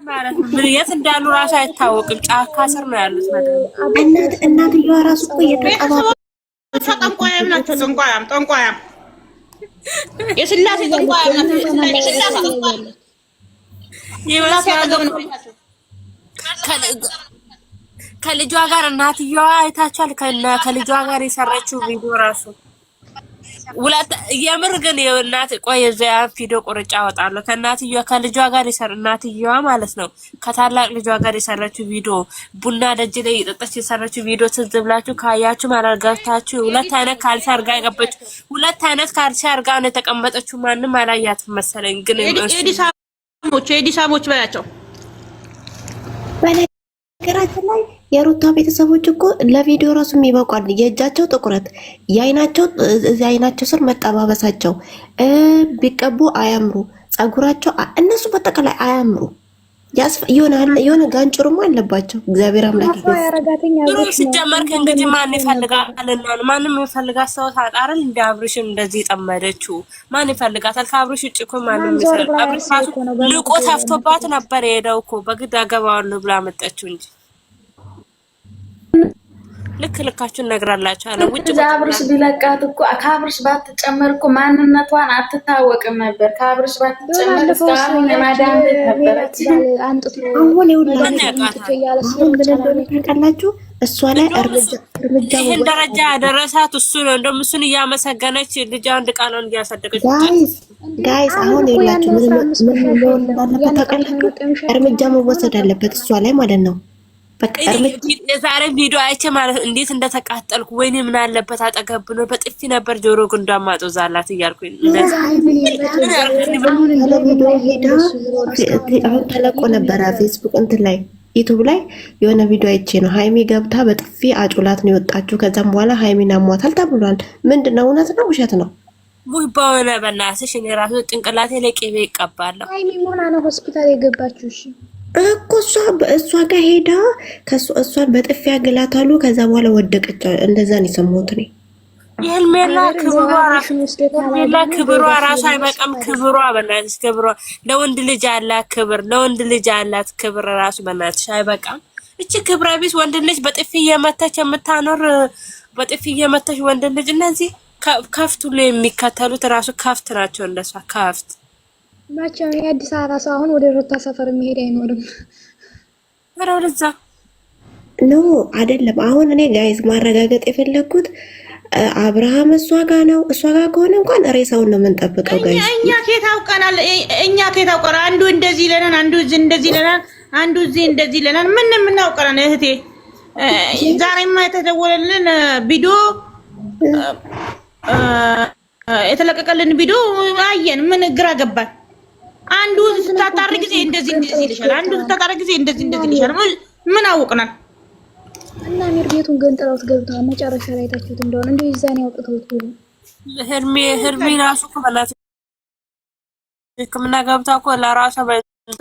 ማለት ነው። የት እንዳሉ ራሱ አይታወቅም። ጫካ ስር ነው ያሉት ማለት ነው። እናትየዋ ራሱ እኮ እየተቀባበሉ ጠንቋያም ናቸው። ጠንቋያም የስላሴ ጠንቋያም ናቸው። ከልጇ ጋር እናትየዋ አይታችኋል። ከልጇ ጋር የሰራችው ቪዲዮ ራሱ የምር ግን የእናት ቆይ እዚያ ቪዲዮ ቁርጫ አወጣለሁ። ከእናትየዋ ከልጇ ጋር እናትየዋ ማለት ነው ከታላቅ ልጇ ጋር የሰራችው ቪዲዮ ቡና ደጅ ላይ የጠጣች የሰራችው ቪዲዮ ትዝ ብላችሁ ካያችሁ ማለት ገብታችሁ ሁለት አይነት ካልሲ አርጋ የገባችው ሁለት አይነት ካልሲ አርጋ ነው የተቀመጠችው። ማንም አላያትም መሰለኝ። ግን ኤዲሳሞች በያቸው በነገራችን ላይ የሩታ ቤተሰቦች እኮ ለቪዲዮ ራሱ የሚበቋል። የእጃቸው ጥቁረት፣ የአይናቸው ስር መጠባበሳቸው፣ ቢቀቡ አያምሩ፣ ጸጉራቸው እነሱ በጠቅላይ አያምሩ። የሆነ ጋንጭሩም አለባቸው። እግዚአብሔር አምላክ ሲጀመር ከእንግዲህ ማን ይፈልጋልና ማንም ይፈልጋት ሰው ታጣረል። እንደ አብርሽን እንደዚህ ጠመደችው ማን ይፈልጋታል? ከአብርሽ ውጭ እኮ ማንም ይፈልጋል። አብርሽ ራሱ ልቆ ተፍቶባት ነበር የሄደው እኮ በግድ አገባዋለሁ ብላ መጣችው እንጂ ልካችሁን ነግራላችሁ አለ። ውጭ አብርሽ ቢለቃት እኮ ከአብርሽ ባትጨመር እኮ ማንነቷን አትታወቅም ነበር። ከአብርሽ ባትጨመር እስካሁን የማዳም ነበረች። አሁን ታውቃላችሁ እሷ ላይ እርምጃ ይሄን ደረጃ ያደረሳት እሱ ነው። እንደውም እሱን እያመሰገነች ልጅ አንድ ቃሏን እያሳደገች ጋይስ አሁን ይላችሁ ምን እንዳለበት ታውቃላችሁ? እርምጃ መወሰድ አለበት እሷ ላይ ማለት ነው። የዛሬ ቪዲዮ አይቼ ማለት እንዴት እንደተቃጠልኩ ወይኔ ምን አለበት አጠገብ ነው በጥፊ ነበር ጆሮ ግንዷ ማጦዛላት እያልኩኝ አሁን ተለቆ ነበረ ፌስቡክ እንትን ላይ ዩቱብ ላይ የሆነ ቪዲዮ አይቼ ነው። ሃይሚ ገብታ በጥፊ አጩላት ነው የወጣችው። ከዛም በኋላ ሃይሚን አሟታል ተብሏል። ምንድነው? እውነት ነው ውሸት ነው? ወይ ባወነ በእናትሽ እኔ ራሱ ጭንቅላቴ ላይ ቅቤ ይቀባለሁ። ሃይሚ ሞና ነው ሆስፒታል የገባችው። እሺ እኮ እሷ ጋር ሄዳ እሷን በጥፊ ያገላታሉ። ከዛ በኋላ ወደቀች። እንደዛ ነው የሰማሁት እኔ። የሄርሜላ ክብሯ ራሱ አይበቃም። ክብሯ በእናትሽ ክብሯ ለወንድ ልጅ ያላት ክብር ለወንድ ልጅ ያላት ክብር ራሱ በእናትሽ አይበቃም። እቺ ክብረ ቢስ ወንድ ልጅ በጥፊ እየመታች የምታኖር በጥፊ እየመታች ወንድ ልጅ እነዚህ ከፍቱ ላይ የሚከተሉት ራሱ ከፍት ናቸው። እንደሷ ከፍት ማቻው የአዲስ አበባ ሰው አሁን ወደ ሩታ ሰፈር የሚሄድ አይኖርም። ወራ ወደዛ ኖ አይደለም። አሁን እኔ ጋይዝ ማረጋገጥ የፈለኩት አብርሃም እሷ ጋር ነው። እሷ ጋር ከሆነ እንኳን ሬሳውን ነው የምንጠብቀው ጋይዝ። እኛ ከየት አውቀናል? አንዱ እንደዚህ ይለናል፣ አንዱ እንደዚህ ይለናል፣ አንዱ እዚህ እንደዚህ ይለናል። ምን የምናውቀናል እህቴ? ዛሬማ የተደወለልን ቪዲዮ የተለቀቀልን ቪዲዮ አየን። ምን ግራ ገባን። አንዱ ስታጣሪ ጊዜ እንደዚህ ይልሻል፣ አንዱ ስታጣሪ ጊዜ እንደዚህ ይልሻል። ምን አውቀናል? እና ሚር ቤቱን ገንጥለውት ገብተዋል። መጨረሻ ላይ ታችሁት እንደሆነ እንዴ ይዛኔ ያውቁት ሁሉ ሄርሜ ራሱ እኮ በላት ሕክምና ገብታ እኮ ለራሷ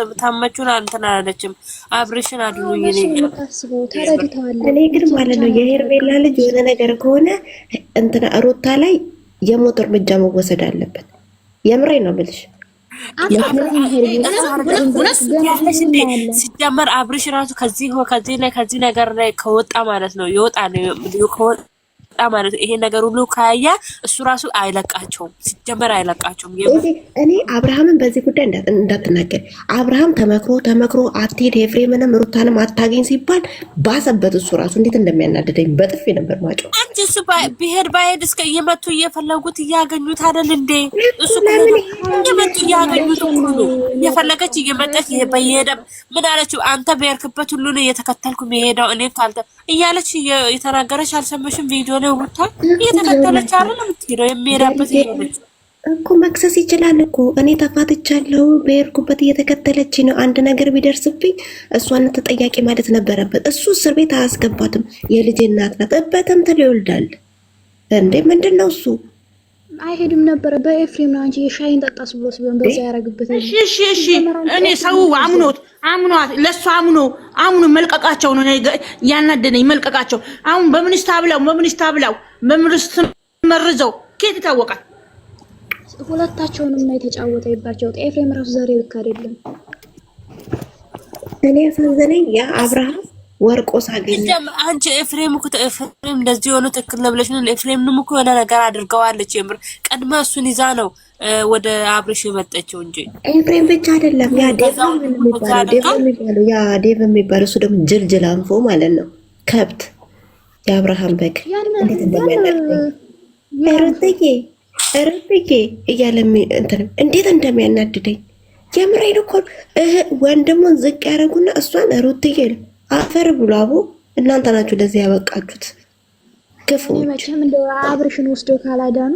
በታመቹን እንትን አላለችም። አብርሽን አድኑኝ ነው ታስበው ተረድተዋል። እኔ ግን ማለት ነው የሄርሜላ ልጅ የሆነ ነገር ከሆነ እንትና ሩታ ላይ የሞት እርምጃ መወሰድ አለበት። የምሬ ነው ብልሽ ሲጀመር አብርሽ ራሱ ከዚህ ነገር ላይ ከወጣ ማለት ነው ይወጣል ማለት ይሄ ነገር ሁሉ ካያ እሱ ራሱ አይለቃቸውም። ሲጀመር አይለቃቸውም። እኔ አብርሃምን በዚህ ጉዳይ እንዳትናገር። አብርሃም ተመክሮ አትሄድ ኤፍሬምንም ሩታንም አታገኝ ሲባል ባሰበት። እሱ ራሱ እንዴት እንደሚያናደደኝ በጥፊ ነበር ማጨው። አንቺ እሱ ባይሄድ እስከ እየመቱ እየፈለጉት እያገኙት አይደል እንዴ? እሱ እየመቱ እያገኙት ሁሉ እየፈለገች እየመጣች በየሄደ ምን አለችው? አንተ በየርክበት ሁሉ ነው እየተከተልኩ የሄደው እኔ ካልተ እያለች የተናገረች አልሰማሽም? ቪዲዮ ላይ ወጣ እየተከተለች አይደል የምትሄደው የሚሄዳበት እያለች እኮ መክሰስ ይችላል እኮ። እኔ ተፋትቻለሁ በየርኩበት እየተከተለች ነው። አንድ ነገር ቢደርስብኝ እሷን ተጠያቂ ማለት ነበረበት። እሱ እስር ቤት አያስገባትም። የልጅ እናት ናት። እበተም ይወልዳል እንዴ? ምንድነው እሱ? አይሄድም ነበር በኤፍሬም ነው እንጂ የሻይን ጠጣስ ብሎስ ቢሆን በዛ ያረግበት። እሺ እኔ ሰው አምኗት ለሷ አምኖ መልቀቃቸው ነው ያናደነኝ። መልቀቃቸው አሁን በሚኒስታ ብላው መርዘው ከየት ይታወቃል? ሁለታቸውንም ነው የተጫወተባቸው። ኤፍሬም ራሱ ዛሬ ልክ አይደለም። እኔ ያሳዘነኝ ያ አብርሃም ወርቆ ሳገኘ አንቺ ኤፍሬም እኮ ኤፍሬም እንደዚህ ሆኖ ትክክል ነው ብለሽ ነው። ኤፍሬምንም እኮ የሆነ ነገር አድርገዋለች። የምር ቀድማ እሱን ይዛ ነው ወደ አብርሽ የመጣችው እንጂ ኤፍሬም ብቻ አይደለም። ያ ዴቭ የሚባለው ያ ዴቭ የሚባለው እሱ ደግሞ ጅልጅል አንፎ ማለት ነው። ከብት የአብርሃም በግ እንዴት እንደሚያናድደኝ ሩትዬ እያለ እንዴት እንደሚያናድደኝ የምሬን እኮ ወንድሙን ዝቅ ያደረጉና እሷን ሩትዬ አፈር ብሎ አቦ እናንተ ናችሁ ለዚህ ያበቃችሁት ክፉዎች። መቼም እንደ አብርሽን ወስዶ ካላዳኑ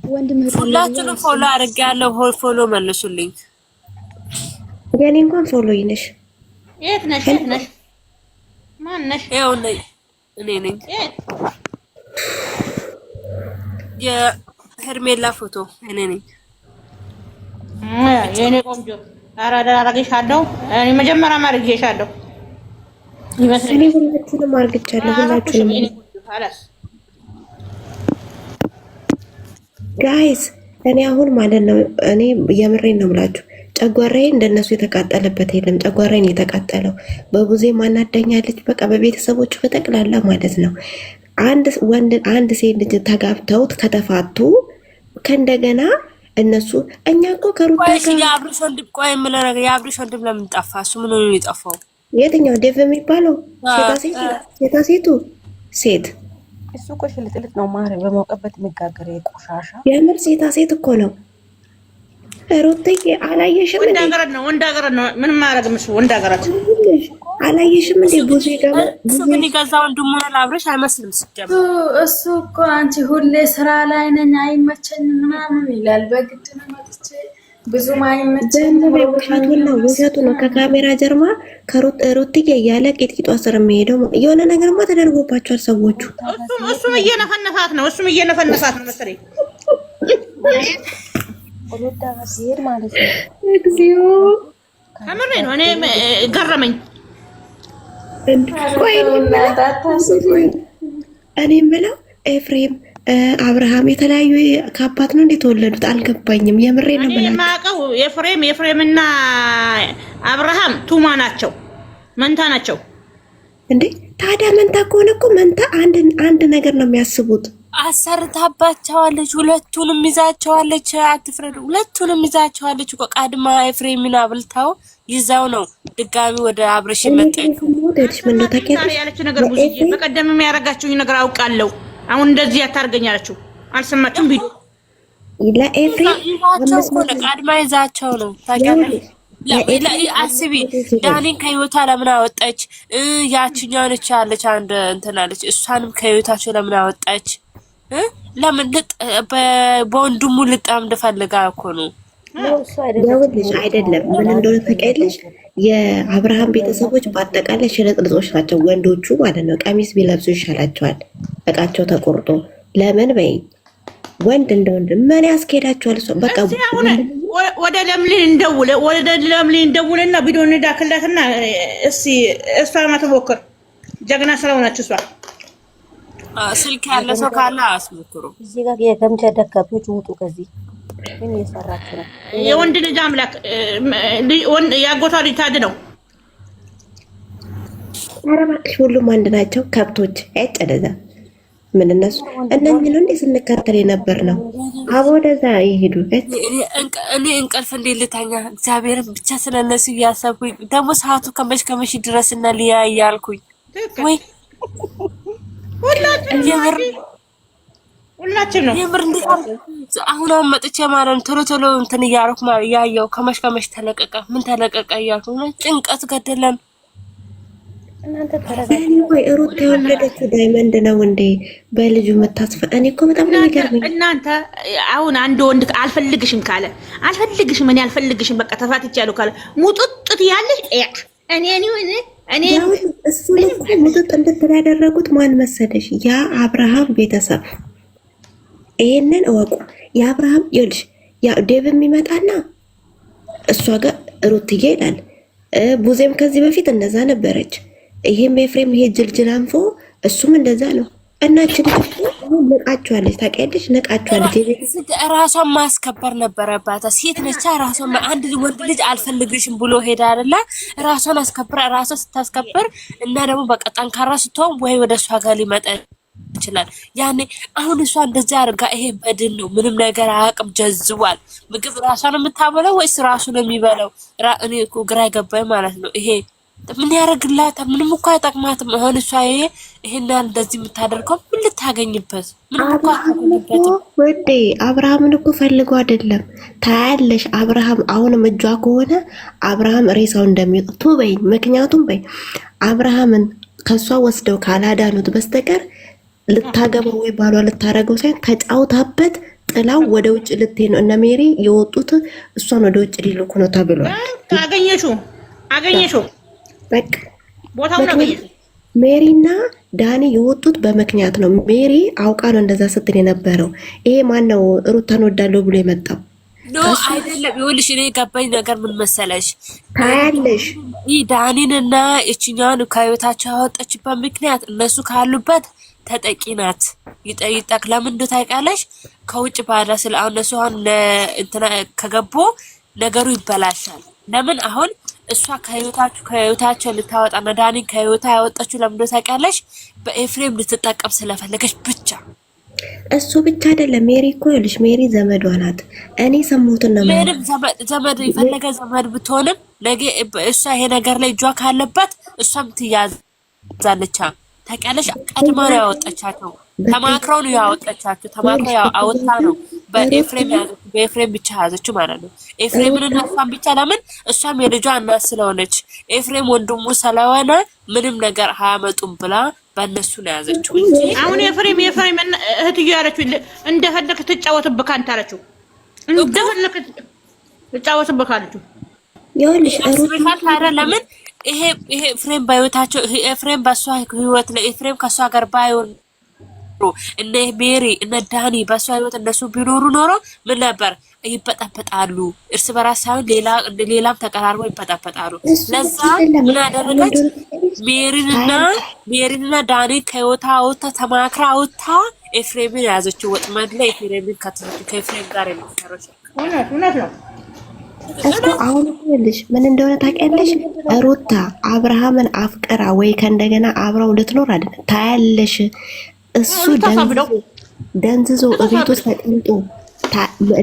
ወንድም ሁላችሁንም ፎሎ አድርጌያለሁ። ፎሎ መልሱልኝ። የኔ እንኳን ፎሎ ይነሽ። የት ነሽ? ማን ነሽ? ይኸው እኔ ነኝ። የሄርሜላ ፎቶ እኔ ነኝ። የኔ ቆንጆ አራዳ አረግሻለሁ። እኔ መጀመሪያ ማርግሻለሁ ይመስልኝ። እኔ ሁላችሁንም አርግቻለሁ። ሁላችሁንም ጋይስ እኔ አሁን ማለት ነው እኔ የምሬን ነው የምላችሁ ጨጓራዬ እንደነሱ የተቃጠለበት የለም። ጨጓራዬን የተቃጠለው በቡዜ ማናደኛለች። በቃ በቤተሰቦቹ በጠቅላላ ማለት ነው። አንድ ሴት ልጅ ተጋብተውት ከተፋቱ ከእንደገና እነሱ እኛ እኮ ከሩታ ጋር የአብርሽ ወንድም ቆይ የምለው ነገር የአብርሽ ወንድም ለምን ጠፋ? እሱ ምን ነው የጠፋው? የትኛው ዴቭ የሚባለው ሴታ ሴቱ ሴት እሱ እኮ ሽልጥልጥ ነው ማርያም በመውቀበት የሚጋገር የቆሻሻ የምር ሴታ ሴት እኮ ነው። ሩትዬ አላየሽም እንዴ? ወንድ ሀገር ነው ምን ማድረግ ምስ ወንድ ሀገራት አላየሽም እንዴ? ቡዜ ጋር እሱ ምን ይገዛው ወንድሙ ነው ለአብርሽ አይመስልም። ሲጀምር እሱ እኮ አንቺ ሁሌ ስራ ላይ ነኝ አይመቸኝም ምናምን ይላል። በግድ ነው መጥቼ ብዙም አይመቸኝም። ውሸቱ ነው። ከካሜራ ጀርባ ከሩትዬ እያለ ቂጥቂጧ ስር የሚሄደው የሆነ ነገርማ ተደርጎባቸዋል ሰዎቹ። እሱም እየነፈነፋት ነው መሰለኝ። ወለዳ ሲሄድ ማለት ነው። እግዚኦ ከምሬ ነው። እኔ ገረመኝ። እኔ የምለው ኤፍሬም አብርሃም የተለያዩ ከአባት ነው እንዴት ተወለዱት? አልገባኝም። የምሬ ነው ብላ የማውቀው ኤፍሬምና አብርሃም ቱማ ናቸው፣ መንታ ናቸው እንዴ። ታዲያ መንታ ከሆነ እኮ መንታ አንድ ነገር ነው የሚያስቡት። አሰርታባቸዋለች፣ ሁለቱንም ይዛቸዋለች። አትፍረዱ፣ ሁለቱንም ይዛቸዋለች እኮ ቀድማ ኤፍሬምን አብልታው ይዛው ነው ድጋሚ ወደ አብርሽ መጣች። ያለች ነገር ብዙ በቀደም የሚያረጋችሁኝ ነገር አውቃለሁ። አሁን እንደዚህ ያታርገኝ አለችው። አልሰማችሁም? ቢዱ ለኤፍሬም ይዛቸው እኮ ነው ቀድማ ይዛቸው ነው። ታውቂያለሽ? አስቢ ዳኒን ከህይወቷ ለምን አወጣች? ያችኛው ነች አለች አንድ እንትን አለች። እሷንም ከህይወታቸው ለምን አወጣች? ለምን በወንድሙ ልጣም ፈልጋ እኮ ነው። ይኸውልሽ አይደለም ምን እንደሆነ ታውቂያለሽ? የአብርሃም ቤተሰቦች በአጠቃላይ ሽርጥርጦች ናቸው፣ ወንዶቹ ማለት ነው። ቀሚስ ቢለብሱ ይሻላቸዋል እቃቸው ተቆርጦ። ለምን በይ ወንድ እንደ ወንድ ምን ያስኬዳቸዋል? እሷ በቃ ወደ ለምሊን እንደውልና ቪዲዮ እንዳክላትና እስቲ እሷ ማተሞክር ጀግና ስለሆነች እሷ ስልክ ያለ ሰው ካለ አስሞክሩ። እዚህ ጋር የገምጃ ደጋፊዎች ውጡ ከዚህ ምን እየሰራችሁ ነው? የወንድ ልጅ አምላክ ያጎቷ ልጅ ታድ ነው። ኧረ እባክሽ ሁሉም አንድ ናቸው ከብቶች። አይጨደዛ ምን እነሱ እነዚህ ነው እንዴ ስንከተል የነበር ነው። አቦ ወደዛ ይሄዱ። እኔ እንቅልፍ እንዴት ልተኛ? እግዚአብሔርን ብቻ ስለነሱ እያሰብኩኝ ደግሞ ሰዓቱ ከመሽ ድረስና ሊያ እያልኩኝ ወይ ሁላችን ነው የምር እንዴት አሁን መጥቼ ማለት ቶሎ እንትን እያደረኩ ያየው ከመሽ ተለቀቀ ምን ተለቀቀ እያልኩ ጭንቀት ገደለን። እናንተ ወይ ሩት የወለደችው ዳይመንድ ነው እንዴ በልጁ መታስፈ? እኔ እኮ በጣም ነው የሚገርመኝ። እናንተ አሁን አንድ ወንድ አልፈልግሽም ካለ አልፈልግሽም፣ እኔ አልፈልግሽም በቃ ተፋትቻለሁ ካለ ሙጥጥት ያለሽ እኔ እሱ እኮ ሙጥጥ እንድትል ያደረጉት ማን መሰለሽ? ያ አብርሃም ቤተሰብ። ይሄንን እወቁ። የአብርሃም ይልሽ ያ ዴቭ የሚመጣና እሷ ጋር ሩትዬ ይላል። ቡዜም ከዚህ በፊት እንደዛ ነበረች። ይሄም ኤፍሬም ይሄ ጅልጅል አንፎ እሱም እንደዛ ነው። እናችን ንቃችኋለች፣ ታውቂያለሽ፣ ንቃችኋለች። ራሷን ማስከበር ነበረባት። ሴት ነች። ራሷን አንድ ወንድ ልጅ አልፈልግሽም ብሎ ሄዳ አይደለ? ራሷን አስከብራ ራሷን ስታስከብር እና ደግሞ በቃ ጠንካራ ስትሆን ወይ ወደ እሷ ጋር ሊመጣ ይችላል። ያኔ አሁን እሷ እንደዚህ አድርጋ ይሄ በድን ነው፣ ምንም ነገር አያውቅም፣ ጀዝቧል። ምግብ ራሷን የምታበለው ወይስ ራሱ ነው የሚበለው? እኔ እኮ ግራ ገባኝ ማለት ነው። ይሄ ምን ያደርግላታል? ምንም እኮ አይጠቅማትም። አሁን እሷ ይሄን እንደዚህ የምታደርገው ምን ልታገኝበት? ምንም እኮ አታገኝበትም። ወዴ አብርሃምን እኮ ፈልጎ አይደለም። ታያለሽ፣ አብርሃም አሁንም እጇ ከሆነ አብርሃም ሬሳው እንደሚወጣ በይ። ምክንያቱም በይ አብርሃምን ከሷ ወስደው ካላዳኑት በስተቀር ልታገባው ወይ ባሏ ልታረገው ሳይሆን ተጫውታበት ጥላው ወደ ውጭ ልትሄድ ነው። እነ ሜሪ የወጡት እሷን ወደ ውጭ ሊልኩ ነው ተብሏል። አገኘሽው በቃ ቦታውን አገኘሽው። ሜሪና ዳኒ የወጡት በምክንያት ነው። ሜሪ አውቃ ነው እንደዛ ስትል የነበረው። ይሄ ማን ነው ሩታን ወዳለው ብሎ የመጣው? ኖ አይደለም። ይኸውልሽ እኔ የገባኝ ነገር ምን መሰለሽ? ታያለሽ ይህ ዳኒንና እችኛውን ከህይወታቸው ያወጣችበት ምክንያት እነሱ ካሉበት ተጠቂ ናት። ይጠይጣክ ለምን እንደው ታውቂያለሽ? ከውጭ ባዳ ስለ አሁን እነሱ አሁን እንትና ከገቡ ነገሩ ይበላሻል። ለምን አሁን እሷ ከህይወታቸው ልታወጣ ዳኒን ከህይወታ ያወጣችው ለምን እንደው ታውቂያለሽ? በኤፍሬም ልትጠቀም ስለፈለገች ብቻ። እሱ ብቻ አይደለም። ሜሪ እኮ ይኸውልሽ፣ ሜሪ ዘመዷ ናት። እኔ ሰሙትን ነው ምንም ዘመድ የፈለገ ዘመድ ብትሆንም ነገ እሷ ይሄ ነገር ላይ እጇ ካለበት እሷም ትያዛለች። ታውቂያለሽ? ቀድማ ነው ያወጣቻቸው። ተማክረው ነው ያወጣቻቸው። ተማክረው አወጣ ነው በኤፍሬም ያዘች። በኤፍሬም ብቻ ያዘች ማለት ነው። ኤፍሬምን እና እሷን ብቻ። ለምን እሷም የልጇ እናት ስለሆነች ኤፍሬም ወንድሙ ስለሆነ ምንም ነገር አያመጡም ብላ በእነሱ ነው ያዘችው እንጂ አሁን ኤፍሬም እህትዬ ያለችው እንደፈለክ ትጫወትብህ አንተ አለችው። እንደፈለክ ትጫወትብህ አለችው። ይኸውልሽ ለምን ይሄ ኤፍሬም ባይወታቸው ኤፍሬም በሷ ህይወት ላይ ኤፍሬም ከሷ ጋር ባይሆን እነ ሜሪ እነ ዳኒ በሷ ህይወት እነሱ ቢኖሩ ኖሮ ምን ነበር? ይበጣበጣሉ። እርስ በራስ ሳይሆን ሌላም ተቀራርበው ይበጣበጣሉ። ለዛ ምን አደረገች? ሜሪንና ዳኒ ከህይወታ አውጥታ ተማክራ አውጥታ ኤፍሬምን ያዘችው ወጥመድ ላይ። ኤፍሬምን ከኤፍሬም ጋር የሚሰራው እውነት ነው። እሱ አሁን ልጅ ምን እንደሆነ ታውቂያለሽ? ሩታ አብርሃምን አፍቅራ ወይ ከእንደገና አብራው ልትኖር አይደል? ታያለሽ። እሱ ደንዝዞ እቤት ውስጥ ተቀምጦ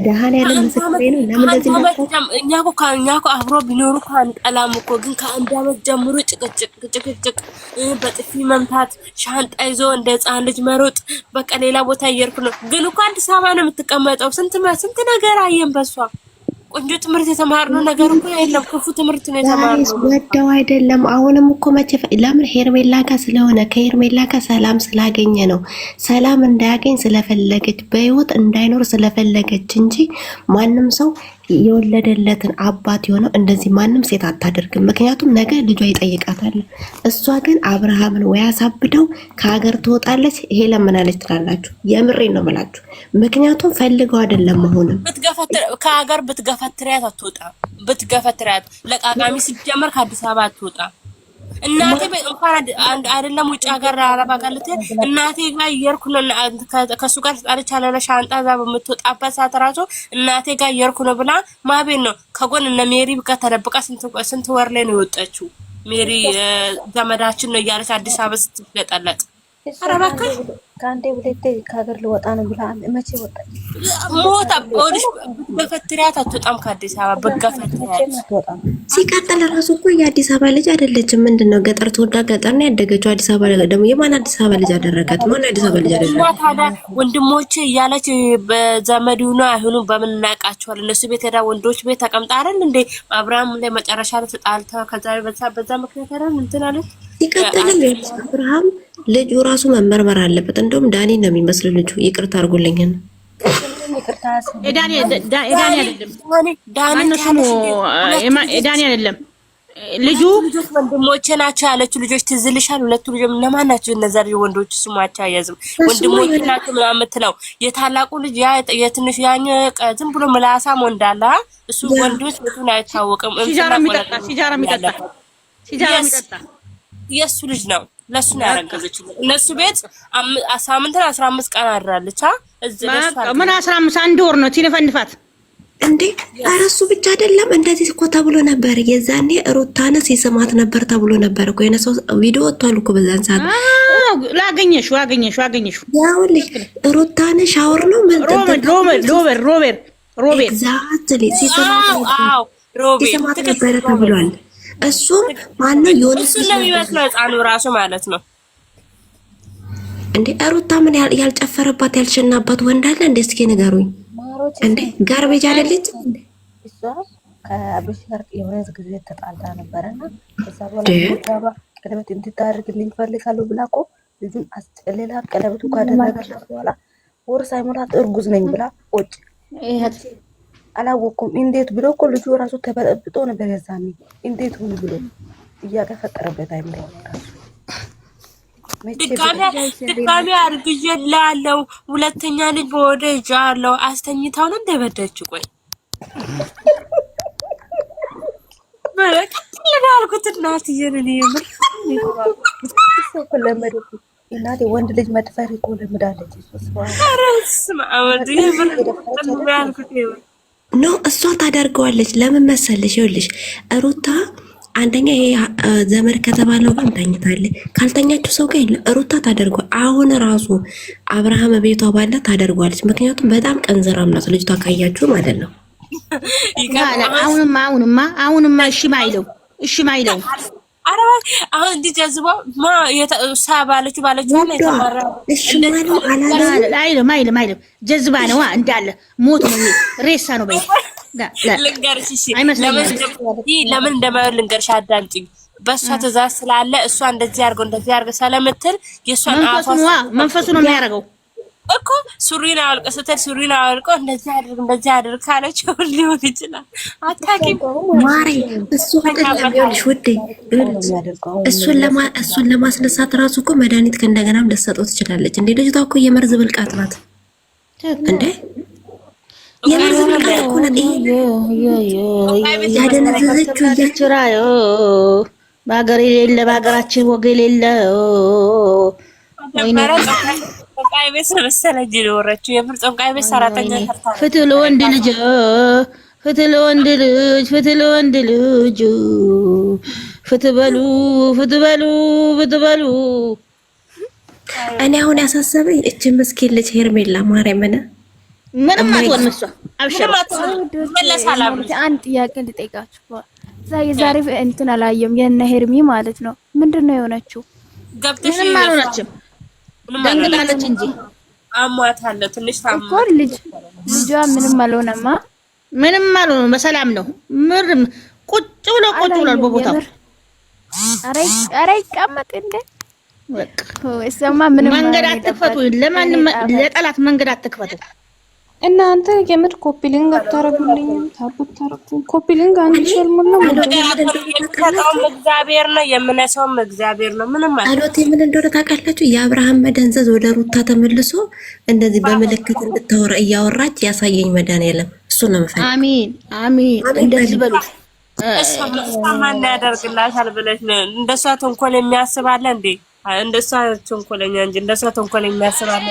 ደሃን ያለ ምስክሬ ነው። ለምን እንደዚህ እኛ እኮ አብሮ ቢኖሩ አንጠላም እኮ፣ ግን ከአንድ አመት ጀምሮ ጭቅጭቅ፣ በጥፊ መምታት፣ ሻንጣ ይዞ እንደ ህፃን ልጅ መሮጥ፣ በቃ ሌላ ቦታ እየሄድኩ ነው። ግን እኮ አዲስ አበባ ነው የምትቀመጠው። ስንት ነገር አየን በሷ። ቆንጆ ትምህርት የተማርነው ነገር እኮ የለም። ክፉ ትምህርት ነው የተማርነው። ወደው አይደለም። አሁንም እኮ ለምን ሄርሜላ ጋር ስለሆነ ከሄርሜላ ጋር ሰላም ስላገኘ ነው። ሰላም እንዳያገኝ ስለፈለገች በህይወት እንዳይኖር ስለፈለገች እንጂ ማንም ሰው የወለደለትን አባት የሆነው እንደዚህ ማንም ሴት አታደርግም። ምክንያቱም ነገ ልጇ ይጠይቃታል። እሷ ግን አብርሃምን ወይ አሳብደው ከሀገር ትወጣለች። ይሄ ለምናለች ትላላችሁ? የምሬን ነው የምላችሁ። ምክንያቱም ፈልገው አይደለም። አሁንም ከሀገር ብትገፈትሪያት አትወጣም። ብትገፈትሪያት ለቃቃሚ ሲጀመር ከአዲስ አበባ አትወጣም። እናቴ እንኳን አይደለም ውጭ ሀገር አረብ ሀገር ልትሄድ እናቴ ጋር እየሄድኩ ነው። ከሱ ጋር ተጣልቻ ያለ ሻንጣ እዛ በምትወጣበት ሰዓት እራሱ እናቴ ጋር እየሄድኩ ነው ብላ ማቤት ነው ከጎን እነ ሜሪ ጋር ተደብቃ ስንት ወር ላይ ነው የወጣችው። ሜሪ ዘመዳችን ነው እያለች አዲስ አበባ ስትለጠለጥ አረባካ ከአንዴ ሁለቴ ከሀገር ልወጣ ነው ብላ መቼ ወጣች? ሞታ ፖሊስ በፈትሪያት አትወጣም ከአዲስ አበባ በገፈትሪያት። ሲቀጥል ራሱ እኮ የአዲስ አበባ ልጅ አይደለችም። ምንድነው ገጠር ተወልዳ ገጠር ነው ያደገችው። አዲስ አበባ ደግሞ የማን አዲስ አበባ ልጅ አደረጋት? ማን አዲስ አበባ ልጅ አደረጋት? ታዲያ ወንድሞቼ እያለች በዘመድ ነው አይሁኑ በምን እናውቃቸዋለን? እነሱ ቤት ሄዳ ወንዶች ቤት ተቀምጣ አይደል እንዴ? አብርሃም ላይ መጨረሻ ላይ ተጣልታ ከዛ በዛ ምክንያት አይደል እንትን አለች። ሲቀጥልም አብርሃም ልጁ ራሱ መመርመር አለበት። እንደውም ዳኒ ነው የሚመስል ልጁ። ይቅርታ አድርጉልኝ። ዳኒ አይደለም ልጁ ወንድሞቼ ናቸው ያለችው ልጆች ትዝልሻል? ሁለቱ ልጆች እነማን ናቸው? እነዛ ወንዶች ስማቸው አያዝም። ወንድሞቼ ናቸው ምናምን የምትለው የታላቁ ልጅ ያ የትንሽ ያኝ ዝም ብሎ ምላሳም ወንዳላ እሱ ወንዶች ቤቱን አይታወቅም። ሲጃራ የሚጠጣ የእሱ ልጅ ነው። ለሱ ነው ያረገዘችው። እነሱ ቤት ሳምንትን 15 ቀን አድራለች። እዚህ ለሱ ምን 15 አንድ ወር ነው ትነፈንፋት እንዴ? ኧረ እሱ ብቻ አይደለም እንደዚህ እኮ ተብሎ ነበር። የዛኔ ሩታን ሲሰማት ነበር ተብሎ ነበር እኮ የነሰው ቪዲዮ ወጥቷል እኮ በዛን ሰዓት። ላገኘሽው ያውልሽ ሩታን ሻወር ነው ሮቤር ኤግዛክትሊ ሲሰማት ነበር ተብሏል። እሱም ማነው የሆነ እሱ ነው የሚመስለው ህፃኑ ራሱ ማለት ነው እንዴ? ሩታ ምን ያልጨፈረባት ያልሸናባት ወንድ አለ እንዴ? እስኪ ንገሩኝ እንዴ። ጋርቤጅ አይደለች እንዴ? እሷ ከአብርሽ ጋር የሆነ ጊዜ ተጣልታ ነበርና ከዛ በኋላ ቀለበት እንድታደርግልኝ ፈልጋለሁ ብላ እኮ ልጁን አስጨለላ። ቀለበቱ ካደረገላት በኋላ ወር ሳይሞላት እርጉዝ ነኝ ብላ ቁጭ አላወኩም እንዴት ብሎ እኮ ልጁ ራሱ ተበጥብጦ ነበር። የዛኔ እንዴት ሆነ ብሎ ጥያቄ ፈጠረበት አይምሮ ራሱ። ድጋሚ አርግዤልሃለሁ ሁለተኛ ልጅ በወደ ይዣለሁ አስተኝታው ነው እንደበደችው። ቆይ ማለት ለዳልኩት እናትዬ ነኝ የምር ለመደኩ እናቴ ወንድ ልጅ መድፈር እኮ ለምዳለች። ኖ እሷ ታደርገዋለች። ለምን መሰለሽ? ይኸውልሽ ሩታ አንደኛ ይሄ ዘመድ ከተባለው ጋር ታኝታለች። ካልተኛችው ሰው ጋር የለም። ሩታ ታደርገዋል። አሁን ራሱ አብርሃም ቤቷ ባለ ታደርገዋለች። ምክንያቱም በጣም ቀንዘራም ናት ልጅቷ ካያችሁ ማለት ነው። አሁንማ እሺ ማይለው አረባ አሁን እንዲህ ጀዝቦ ባለችው ነው የተማራ አይልም ጀዝባ ነው እንዳለ ሞት ነው ሬሳ ነው በይ ልንገርሽ። እሺ ለምን እንደማይሆን ልንገርሽ፣ አዳምጪኝ። በእሷ ትእዛዝ ስላለ እሷ እንደዚህ አድርገው ስለምትል የእሷን መንፈሱ ነው የሚያደርገው እኮ ሱሪን አውልቀ ስትል ሱሪን አውልቆ እንደዚህ አድርግ ካለችው ሊሆን ይችላል። አታውቂም ማሪ እሱ አይደለም ይኸውልሽ ውዴ፣ እሱን ለማስነሳት ራሱ እኮ መድኃኒት ከእንደገናም ልትሰጠው ትችላለች። እንዴ ልጅቷ እኮ የመርዝ ብልቃት ናት እንዴ! የመርዝ ብልቃት እኮ ናት። ያደነዘዘችው እያችራዮ በሀገር የሌለ በሀገራችን ወግ የሌለ ጦንቃይ ቤት መሰለኝ የኖረችው የምር ጦንቃይ ቤት ሰራተኛ ሰርታ። ፍትህ ለወንድ ልጅ ፍትህ ለወንድ ልጅ ፍትህ በሉ። እኔ አሁን ያሳሰበኝ እቺ ምስኪን ልጅ ሄርሜላ ማርያምን ምንም አትሆንም እሷ አብሽር። አንድ ጥያቄ ልጠይቃችሁ። ዛሬ እንትን አላየም የነ ሄርሚ ማለት ነው። ምንድነው የሆነችው? ገብተሽ ምንም አልሆነችም። ደንግላለች እንጂ አሟታለ ትንሽ ታማ እኮ ልጇ ምንም አልሆነማ። ምንም አልሆነም፣ በሰላም ነው። ምንም ቁጭ ብሏል በቦታው። ኧረ ይቀመጥ እንደ እሰማ ምንም መንገድ አትክፈቱ። ለማንም ለጠላት መንገድ አትክፈቱ። እናንተ የምር ኮፒ ሊንክ አታረጉልኝ? ታረጉ ኮፒ ሊንክ አንድ ሸልሙና እግዚአብሔር ነው የምነሰውም እግዚአብሔር ነው። ምንም አሎቴ ምን እንደሆነ ታውቃላችሁ? የአብርሃም መደንዘዝ ወደ ሩታ ተመልሶ እንደዚህ በምልክት እንድታወራ እያወራች ያሳየኝ መድኃኒዓለም እሱ ነው መፈል። አሜን እንደዚህ በሉ። እሷ ማን ያደርግላታል ብለሽ ነው? እንደሷ ተንኮል የሚያስብ አለ እንዴ? እንደሷ ተንኮለኛ እንጂ እንደሷ ተንኮል የሚያስብ አለ?